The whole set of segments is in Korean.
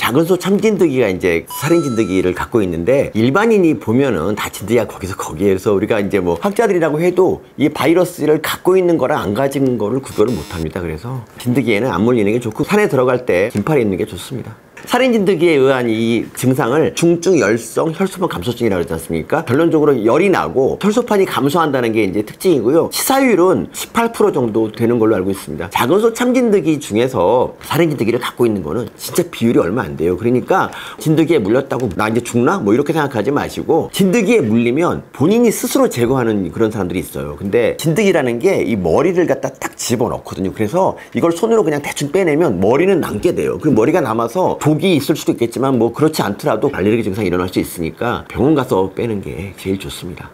작은 소 참진드기가 이제 살인진드기를 갖고 있는데, 일반인이 보면은 다 진드기가 거기에서 우리가 이제 뭐 학자들이라고 해도 이 바이러스를 갖고 있는 거랑 안 가진 거를 구별을 못 합니다. 그래서 진드기에는 안 물리는 게 좋고, 산에 들어갈 때 긴팔 입는 게 좋습니다. 살인진드기에 의한 이 증상을 중증 열성 혈소판 감소증이라고 그러지 않습니까? 결론적으로 열이 나고 혈소판이 감소한다는 게 이제 특징이고요. 치사율은 18% 정도 되는 걸로 알고 있습니다. 작은 소 참진드기 중에서 살인진드기를 갖고 있는 거는 진짜 비율이 얼마 안 돼요. 그러니까 진드기에 물렸다고 나 이제 죽나? 뭐 이렇게 생각하지 마시고, 진드기에 물리면 본인이 스스로 제거하는 그런 사람들이 있어요. 근데 진드기라는 게 이 머리를 갖다 딱 집어넣거든요. 그래서 이걸 손으로 그냥 대충 빼내면 머리는 남게 돼요. 그 머리가 남아서 독이 있을 수도 있겠지만 뭐 그렇지 않더라도 알레르기 증상이 일어날 수 있으니까 병원 가서 빼는 게 제일 좋습니다.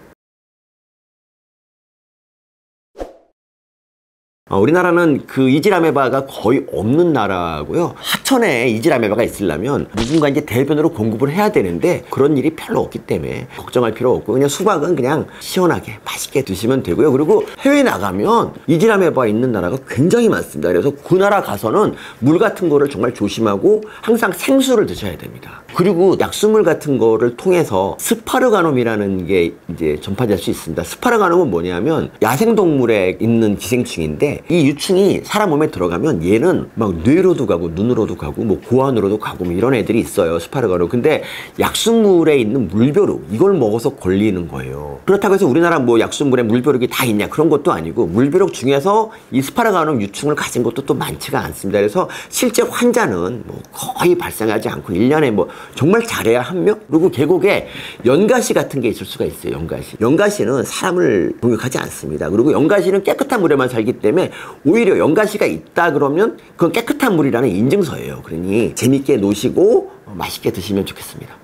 우리나라는 그 이질아메바가 거의 없는 나라고요. 하천에 이질아메바가 있으려면 누군가 이제 대변으로 공급을 해야 되는데 그런 일이 별로 없기 때문에 걱정할 필요 없고, 그냥 수박은 그냥 시원하게 맛있게 드시면 되고요. 그리고 해외 나가면 이질아메바 있는 나라가 굉장히 많습니다. 그래서 그 나라 가서는 물 같은 거를 정말 조심하고 항상 생수를 드셔야 됩니다. 그리고 약수물 같은 거를 통해서 스파르가놈이라는 게 이제 전파될 수 있습니다. 스파르가놈은 뭐냐면 야생동물에 있는 기생충인데, 이 유충이 사람 몸에 들어가면 얘는 막 뇌로도 가고 눈으로도 가고 뭐 고환으로도 가고 뭐 이런 애들이 있어요. 스파르가놈. 근데 약수물에 있는 물벼룩, 이걸 먹어서 걸리는 거예요. 그렇다고 해서 우리나라 뭐 약수물에 물벼룩이 다 있냐, 그런 것도 아니고, 물벼룩 중에서 이 스파르가놈 유충을 가진 것도 또 많지가 않습니다. 그래서 실제 환자는 뭐 거의 발생하지 않고 1년에 뭐 정말 잘해야 한 명? 그리고 계곡에 연가시 같은 게 있을 수가 있어요. 연가시는 사람을 공격하지 않습니다. 그리고 연가시는 깨끗한 물에만 살기 때문에 오히려 연가시가 있다 그러면 그건 깨끗한 물이라는 인증서예요. 그러니 재밌게 노시고 맛있게 드시면 좋겠습니다.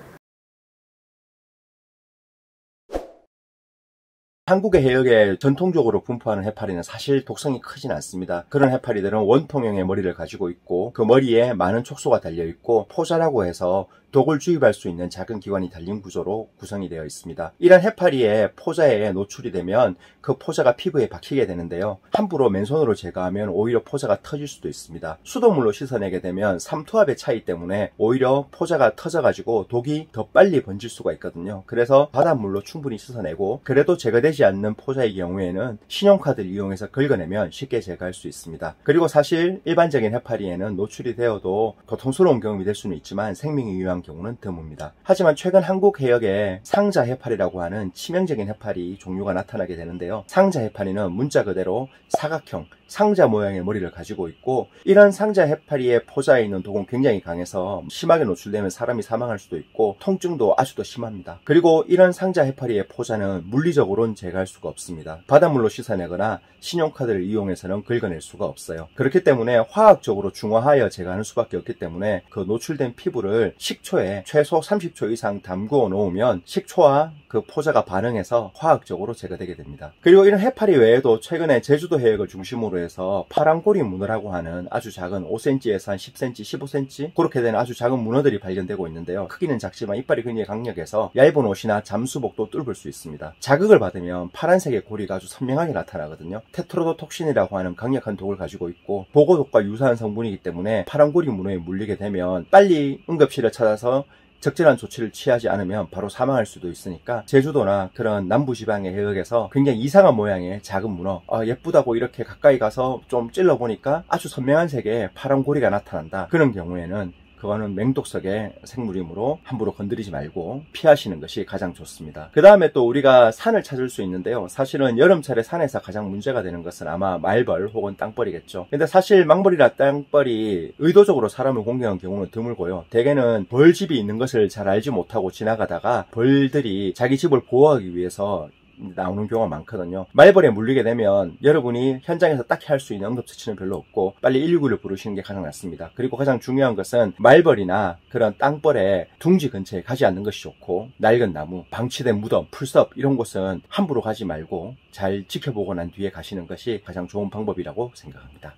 한국의 해역에 전통적으로 분포하는 해파리는 사실 독성이 크진 않습니다. 그런 해파리들은 원통형의 머리를 가지고 있고, 그 머리에 많은 촉소가 달려있고 포자라고 해서 독을 주입할 수 있는 작은 기관이 달린 구조로 구성이 되어 있습니다. 이런 해파리의 포자에 노출이 되면 그 포자가 피부에 박히게 되는데요. 함부로 맨손으로 제거하면 오히려 포자가 터질 수도 있습니다. 수돗물로 씻어내게 되면 삼투압의 차이 때문에 오히려 포자가 터져가지고 독이 더 빨리 번질 수가 있거든요. 그래서 바닷물로 충분히 씻어내고, 그래도 제거되지 않는 포자의 경우에는 신용카드를 이용해서 긁어내면 쉽게 제거할 수 있습니다. 그리고 사실 일반적인 해파리에는 노출이 되어도 고통스러운 경험이 될 수는 있지만 생명이 위험한 경우는 드뭅니다. 하지만 최근 한국 해역에 상자 해파리라고 하는 치명적인 해파리 종류가 나타나게 되는데요. 상자 해파리는 문자 그대로 사각형, 상자 모양의 머리를 가지고 있고, 이런 상자 해파리의 포자에 있는 독은 굉장히 강해서 심하게 노출되면 사람이 사망할 수도 있고 통증도 아주 더 심합니다. 그리고 이런 상자 해파리의 포자는 물리적으로는 제거할 수가 없습니다. 바닷물로 씻어내거나 신용카드를 이용해서는 긁어낼 수가 없어요. 그렇기 때문에 화학적으로 중화하여 제거하는 수밖에 없기 때문에 그 노출된 피부를 식초에 최소 30초 이상 담그어 놓으면 식초와 그 포자가 반응해서 화학적으로 제거되게 됩니다. 그리고 이런 해파리 외에도 최근에 제주도 해역을 중심으로 해서 파랑꼬리 문어라고 하는 아주 작은 5cm에서 한 10cm, 15cm 그렇게 되는 아주 작은 문어들이 발견되고 있는데요. 크기는 작지만 이빨이 굉장히 강력해서 얇은 옷이나 잠수복도 뚫을 수 있습니다. 자극을 받으면 파란색의 고리가 아주 선명하게 나타나거든요. 테트로도톡신이라고 하는 강력한 독을 가지고 있고 보고독과 유사한 성분이기 때문에 파랑꼬리 문어에 물리게 되면 빨리 응급실을 찾아서 적절한 조치를 취하지 않으면 바로 사망할 수도 있으니까, 제주도나 그런 남부지방의 해역에서 굉장히 이상한 모양의 작은 문어, 예쁘다고 이렇게 가까이 가서 좀 찔러보니까 아주 선명한 색의 파란 고리가 나타난다. 그런 경우에는 그거는 맹독성의 생물이므로 함부로 건드리지 말고 피하시는 것이 가장 좋습니다. 그 다음에 또 우리가 산을 찾을 수 있는데요. 사실은 여름철에 산에서 가장 문제가 되는 것은 아마 말벌 혹은 땅벌이겠죠. 근데 사실 망벌이나 땅벌이 의도적으로 사람을 공격한 경우는 드물고요. 대개는 벌집이 있는 것을 잘 알지 못하고 지나가다가 벌들이 자기 집을 보호하기 위해서 나오는 경우가 많거든요. 말벌에 물리게 되면 여러분이 현장에서 딱히 할 수 있는 응급처치는 별로 없고 빨리 119를 부르시는 게 가장 낫습니다. 그리고 가장 중요한 것은 말벌이나 그런 땅벌에 둥지 근처에 가지 않는 것이 좋고, 낡은 나무, 방치된 무덤, 풀섭 이런 곳은 함부로 가지 말고 잘 지켜보고 난 뒤에 가시는 것이 가장 좋은 방법이라고 생각합니다.